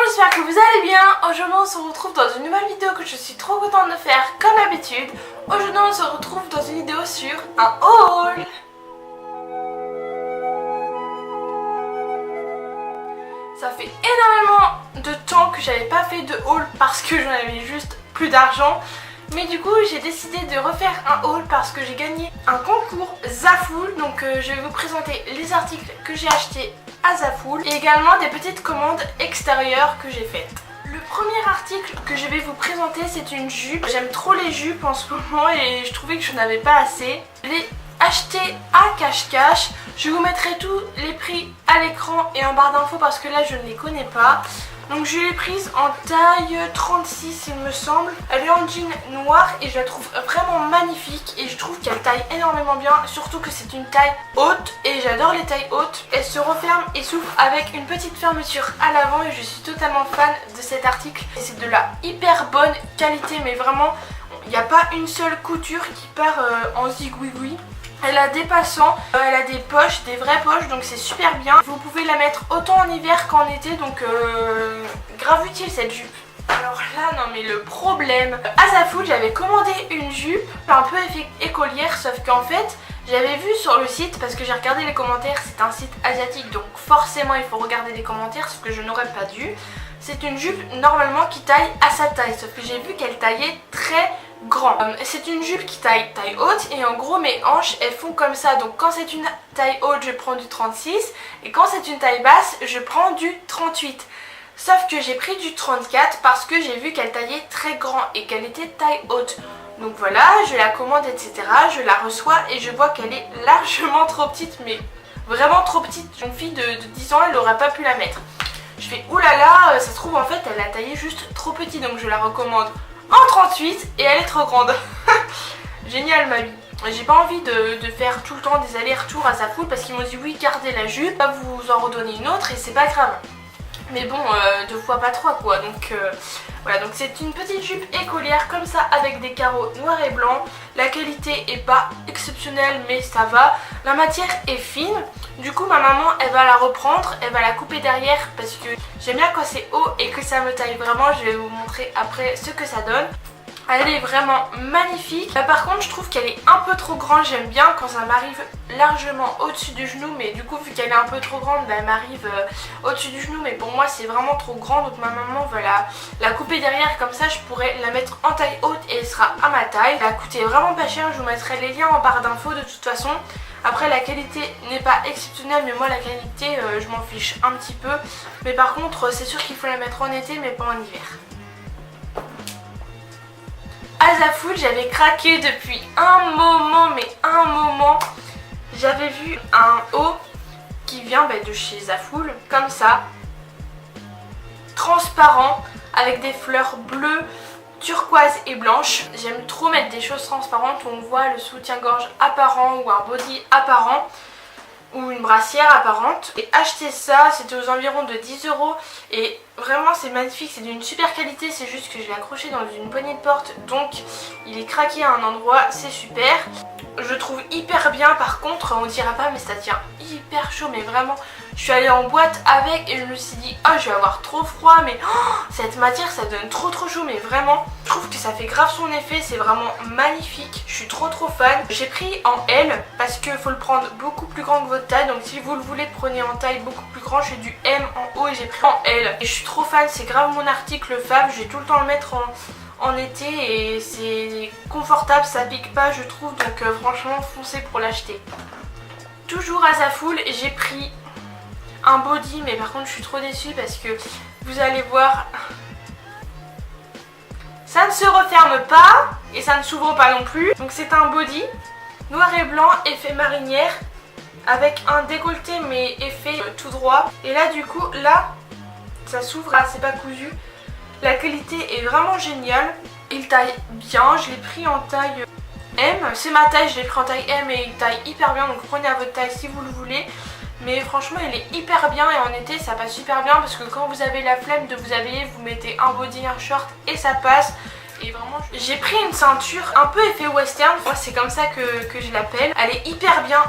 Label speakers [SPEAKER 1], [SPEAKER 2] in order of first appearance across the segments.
[SPEAKER 1] j'espère que vous allez bien. Aujourd'hui on se retrouve dans une nouvelle vidéo que je suis trop contente de faire comme d'habitude. Aujourd'hui on se retrouve dans une vidéo sur un haul. Ça fait énormément de temps que j'avais pas fait de haul parce que j'en avais juste plus d'argent. Mais du coup j'ai décidé de refaire un haul parce que j'ai gagné un concours Zaful. Donc je vais vous présenter les articles que j'ai achetés à Zaful et également des petites commandes extérieures que j'ai faites. Le premier article que je vais vous présenter, c'est une jupe. J'aime trop les jupes en ce moment et je trouvais que je n'avais pas assez. Je l'ai acheté à cache-cache. Je vous mettrai tous les prix à l'écran et en barre d'infos parce que là je ne les connais pas. Donc je l'ai prise en taille 36 il me semble. Elle est en jean noir et je la trouve vraiment magnifique et je trouve qu'elle taille énormément bien. Surtout que c'est une taille haute et j'adore les tailles hautes. Elle se referme et s'ouvre avec une petite fermeture à l'avant et je suis totalement fan de cet article. C'est de la hyper bonne qualité mais vraiment il n'y a pas une seule couture qui part en zigouigoui. Elle a des passants, elle a des poches, des vraies poches, donc c'est super bien. Vous pouvez la mettre autant en hiver qu'en été, donc grave utile cette jupe. Alors là, non mais le problème, à Zaful j'avais commandé une jupe un peu écolière, sauf qu'en fait j'avais vu sur le site, parce que j'ai regardé les commentaires, c'est un site asiatique, donc forcément il faut regarder les commentaires, ce que je n'aurais pas dû. C'est une jupe normalement qui taille à sa taille, sauf que j'ai vu qu'elle taillait très grand. C'est une jupe qui taille haute et en gros mes hanches elles font comme ça, donc quand c'est une taille haute je prends du 36 et quand c'est une taille basse je prends du 38. Sauf que j'ai pris du 34 parce que j'ai vu qu'elle taillait très grand et qu'elle était taille haute. Donc voilà, je la commande etc, je la reçois et je vois qu'elle est largement trop petite, mais vraiment trop petite. Une fille de 10 ans elle n'aurait pas pu la mettre. Je fais oulala, ça se trouve en fait elle a taillé juste trop petit, donc je la recommande en 38 et elle est trop grande. Génial ma vie. J'ai pas envie de faire tout le temps des allers-retours à Zaful parce qu'ils m'ont dit oui gardez la jupe, va vous en redonner une autre et c'est pas grave. Mais bon, deux fois pas trois quoi, donc voilà, donc c'est une petite jupe écolière comme ça avec des carreaux noirs et blancs. La qualité est pas exceptionnelle mais ça va. La matière est fine, du coup ma maman elle va la reprendre, elle va la couper derrière parce que j'aime bien quand c'est haut et que ça me taille vraiment. Je vais vous montrer après ce que ça donne. Elle est vraiment magnifique. Par contre je trouve qu'elle est un peu trop grande. J'aime bien quand ça m'arrive largement au-dessus du genou, mais du coup vu qu'elle est un peu trop grande, bah, elle m'arrive au-dessus du genou, mais pour moi c'est vraiment trop grand, donc ma maman va la couper derrière, comme ça je pourrais la mettre en taille haute et elle sera à ma taille. Elle a coûté vraiment pas cher, je vous mettrai les liens en barre d'infos de toute façon. Après la qualité n'est pas exceptionnelle, mais moi la qualité je m'en fiche un petit peu, mais par contre c'est sûr qu'il faut la mettre en été mais pas en hiver. À Zaful j'avais craqué depuis un moment, mais un moment. J'avais vu un haut qui vient de chez Zaful, comme ça, transparent, avec des fleurs bleues, turquoise et blanche. J'aime trop mettre des choses transparentes où on voit le soutien-gorge apparent ou un body apparent ou une brassière apparente. Et acheter ça, c'était aux environs de 10 € et vraiment c'est magnifique, c'est d'une super qualité. C'est juste que je l'ai accroché dans une poignée de porte, donc il est craqué à un endroit, c'est super. Je trouve hyper bien, par contre on dirait pas mais ça tient hyper chaud, mais vraiment je suis allée en boîte avec et je me suis dit ah je vais avoir trop froid, mais cette matière ça donne trop chaud, mais vraiment je trouve que ça fait grave son effet, c'est vraiment magnifique, je suis trop fan. J'ai pris en L parce que faut le prendre beaucoup plus grand que votre taille, donc si vous le voulez prenez en taille beaucoup plus grand. J'ai du M en haut et j'ai pris en L et je suis trop fan, c'est grave mon article fave, je vais tout le temps le mettre en été et c'est confortable, ça pique pas je trouve, donc franchement foncez pour l'acheter. Toujours à Zaful j'ai pris un body, mais par contre je suis trop déçue parce que vous allez voir, ça ne se referme pas et ça ne s'ouvre pas non plus. Donc c'est un body noir et blanc effet marinière avec un décolleté mais effet tout droit, et là du coup là ça s'ouvre, c'est pas cousu. La qualité est vraiment géniale, il taille bien, je l'ai pris en taille M, c'est ma taille, je l'ai pris en taille M et il taille hyper bien, donc prenez à votre taille si vous le voulez. Mais franchement il est hyper bien et en été ça passe super bien parce que quand vous avez la flemme de vous habiller, vous mettez un body, un short et ça passe. Et vraiment j'ai pris une ceinture un peu effet western, moi c'est comme ça que je l'appelle. Elle est hyper bien,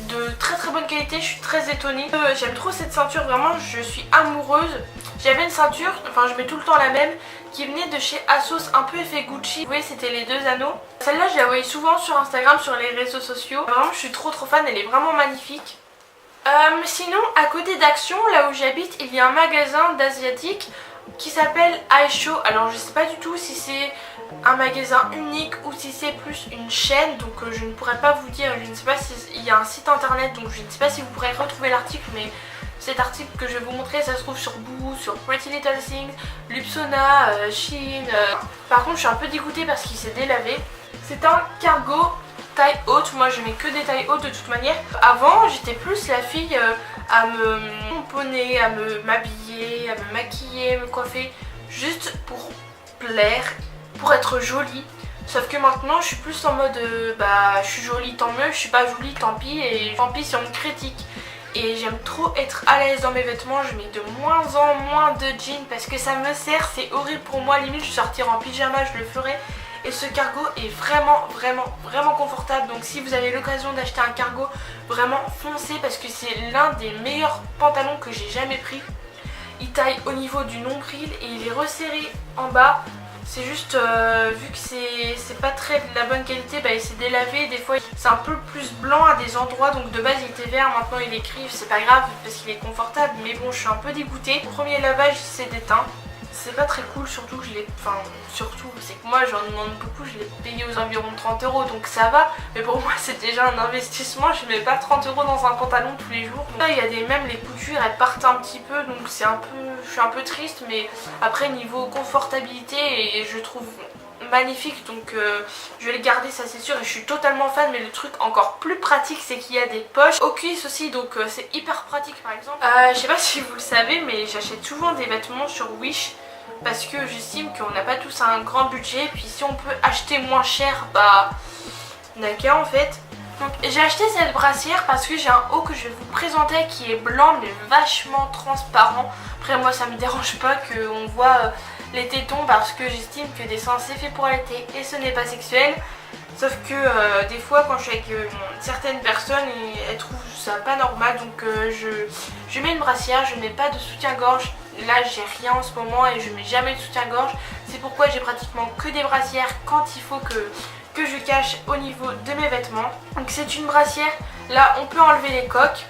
[SPEAKER 1] de très bonne qualité, je suis très étonnée. J'aime trop cette ceinture, vraiment je suis amoureuse. J'avais une ceinture, enfin je mets tout le temps la même, qui venait de chez Asos, un peu effet Gucci. Vous voyez, c'était les 2 anneaux. Celle-là, je la voyais souvent sur Instagram, sur les réseaux sociaux. Vraiment, je suis trop fan, elle est vraiment magnifique. Sinon, à côté d'Action, là où j'habite, il y a un magasin d'asiatique qui s'appelle iShow. Alors je sais pas du tout si c'est un magasin unique ou si c'est plus une chaîne, donc je ne pourrais pas vous dire. Je ne sais pas s'il y a un site internet, donc je ne sais pas si vous pourrez retrouver l'article, mais cet article que je vais vous montrer, ça se trouve sur Boo, sur Pretty Little Things, Lupsona, Shein. Par contre, je suis un peu dégoûtée parce qu'il s'est délavé. C'est un cargo taille haute. Moi, je mets que des tailles hautes de toute manière. Avant, j'étais plus la fille à me pomponner, à m'habiller, à me maquiller, me coiffer, juste pour plaire, pour être jolie. Sauf que maintenant, je suis plus en mode bah, je suis jolie, tant mieux. Je suis pas jolie, tant pis. Et tant pis si on me critique. Et j'aime trop être à l'aise dans mes vêtements. Je mets de moins en moins de jeans parce que ça me sert. C'est horrible pour moi. Limite, je sortirai en pyjama, je le ferai. Et ce cargo est vraiment confortable. Donc si vous avez l'occasion d'acheter un cargo, vraiment foncez parce que c'est l'un des meilleurs pantalons que j'ai jamais pris. Il taille au niveau du nombril et il est resserré en bas. C'est juste, vu que c'est pas très de la bonne qualité, bah, il s'est délavé. Des fois c'est un peu plus blanc à des endroits, donc de base il était vert, maintenant il est gris. C'est pas grave parce qu'il est confortable, mais bon, je suis un peu dégoûtée. Au premier lavage il s'est déteint. C'est pas très cool, surtout que je l'ai... Enfin, surtout, c'est que moi j'en demande beaucoup, je l'ai payé aux environs de 30 €, donc ça va. Mais pour moi c'est déjà un investissement, je mets pas 30 € dans un pantalon tous les jours. Là il y a même les coutures, elles partent un petit peu, donc c'est un peu... Je suis un peu triste, mais après niveau confortabilité, et je trouve magnifique, donc je vais le garder, ça c'est sûr, et je suis totalement fan. Mais le truc encore plus pratique, c'est qu'il y a des poches aux cuisses aussi, donc c'est hyper pratique. Par exemple, je sais pas si vous le savez, mais j'achète souvent des vêtements sur Wish parce que j'estime qu'on n'a pas tous un grand budget, puis si on peut acheter moins cher, bah d'accord en fait. Donc j'ai acheté cette brassière parce que j'ai un haut que je vais vous présenter qui est blanc mais vachement transparent. Après moi ça me dérange pas qu'on voit les tétons parce que j'estime que des seins c'est fait pour l'été et ce n'est pas sexuel. Sauf que des fois quand je suis avec certaines personnes, elles trouvent ça pas normal, donc je mets une brassière, je mets pas de soutien-gorge. Là j'ai rien en ce moment et je mets jamais de soutien-gorge. C'est pourquoi j'ai pratiquement que des brassières quand il faut que je cache au niveau de mes vêtements. Donc c'est une brassière, là on peut enlever les coques,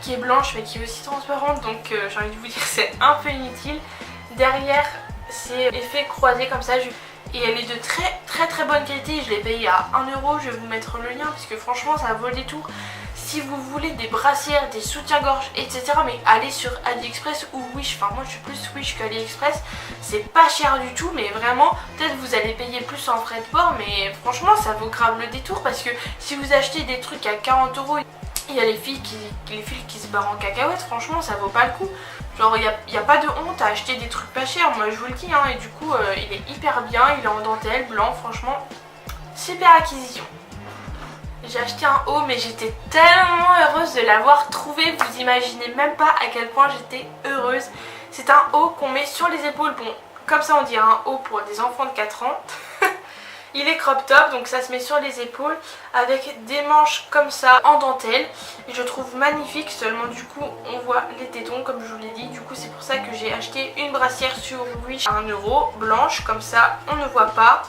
[SPEAKER 1] qui est blanche mais qui est aussi transparente, donc j'ai envie de vous dire c'est un peu inutile. Derrière c'est effet croisé comme ça, et elle est de très bonne qualité. Je l'ai payée à 1 €, je vais vous mettre le lien parce que franchement ça vaut le détour. Si vous voulez des brassières, des soutiens-gorge, etc., mais allez sur AliExpress ou Wish. Enfin moi je suis plus Wish qu'AliExpress. C'est pas cher du tout, mais vraiment peut-être vous allez payer plus en frais de port, mais franchement ça vaut grave le détour. Parce que si vous achetez des trucs à 40 €, il y a les filles qui se barrent en cacahuète. Franchement ça vaut pas le coup. Genre il n'y a pas de honte à acheter des trucs pas chers, moi je vous le dis hein. Et du coup il est hyper bien, il est en dentelle, blanc, franchement super acquisition. J'ai acheté un haut mais j'étais tellement heureuse de l'avoir trouvé, vous imaginez même pas à quel point j'étais heureuse. C'est un haut qu'on met sur les épaules, bon comme ça on dirait un haut pour des enfants de 4 ans. Il est crop top, donc ça se met sur les épaules avec des manches comme ça en dentelle. Et je trouve magnifique, seulement du coup on voit les tétons comme je vous l'ai dit. Du coup c'est pour ça que j'ai acheté une brassière sur Wish à 1 €, blanche, comme ça on ne voit pas.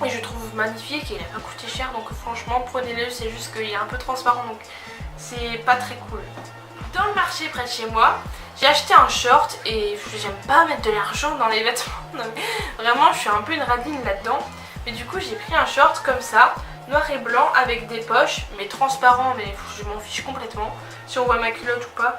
[SPEAKER 1] Et je trouve magnifique et il n'a pas coûté cher, donc franchement prenez-le, c'est juste qu'il est un peu transparent donc c'est pas très cool. Dans le marché près de chez moi, j'ai acheté un short et j'aime pas mettre de l'argent dans les vêtements. Non, mais vraiment je suis un peu une radine là-dedans. Mais du coup j'ai pris un short comme ça, noir et blanc avec des poches, mais transparent, mais je m'en fiche complètement si on voit ma culotte ou pas.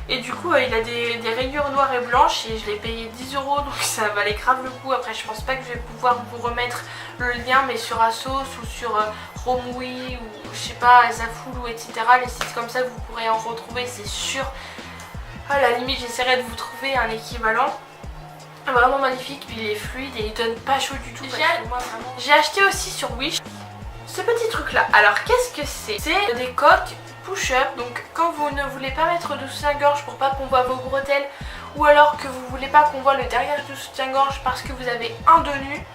[SPEAKER 1] Et du coup il a des rayures noires et blanches et je l'ai payé 10 €, donc ça valait grave le coup. Après je pense pas que je vais pouvoir vous remettre le lien, mais sur Asos ou sur Romwe ou je sais pas, Zaful, etc. Les sites comme ça que vous pourrez en retrouver, c'est sûr. À la limite j'essaierai de vous trouver un équivalent. Vraiment magnifique, puis il est fluide et il donne pas chaud du tout. J'ai acheté aussi sur Wish ce petit truc là. Alors qu'est-ce que c'est? C'est des coques push-up. Donc quand vous ne voulez pas mettre de soutien-gorge pour pas qu'on voit vos bretelles, ou alors que vous voulez pas qu'on voit le derrière du soutien-gorge parce que vous avez un dos nu,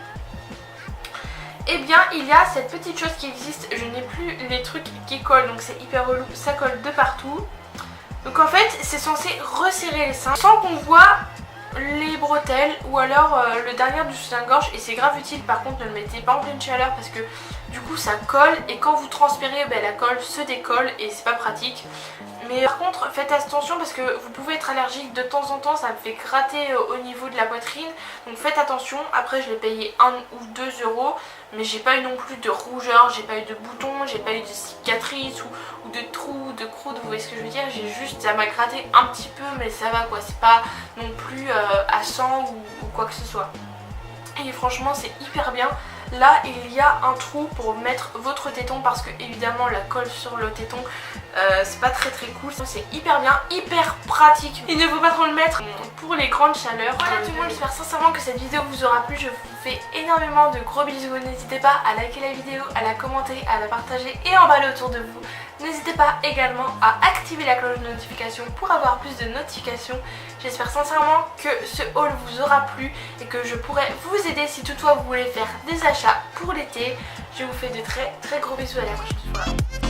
[SPEAKER 1] et bien il y a cette petite chose qui existe. Je n'ai plus les trucs qui collent, donc c'est hyper relou, ça colle de partout. Donc en fait c'est censé resserrer les seins sans qu'on voit les bretelles ou alors le derrière du soutien-gorge, et c'est grave utile. Par contre ne le mettez pas en pleine chaleur parce que du coup ça colle, et quand vous transpirez la colle se décolle et c'est pas pratique. Mais par contre faites attention parce que vous pouvez être allergique de temps en temps, ça me fait gratter au niveau de la poitrine, donc faites attention. Après je l'ai payé 1 ou 2 euros, mais j'ai pas eu non plus de rougeur, j'ai pas eu de boutons, j'ai pas eu de cicatrices ou de trous, de croûtes, vous voyez ce que je veux dire. J'ai juste, ça m'a gratté un petit peu mais ça va quoi, c'est pas non plus à 100 ou quoi que ce soit. Et franchement c'est hyper bien. Là il y a un trou pour mettre votre téton parce que évidemment la colle sur le téton c'est pas très cool. C'est hyper bien, hyper pratique. Il ne faut pas trop le mettre pour les grandes chaleurs. Voilà tout le monde, j'espère sincèrement que cette vidéo vous aura plu. Je vous fais énormément de gros bisous. N'hésitez pas à liker la vidéo, à la commenter, à la partager et en emballer autour de vous. N'hésitez pas également à activer la cloche de notification pour avoir plus de notifications. J'espère sincèrement que ce haul vous aura plu et que je pourrai vous aider si toutefois vous voulez faire des achats pour l'été. Je vous fais de très gros bisous, à la prochaine fois.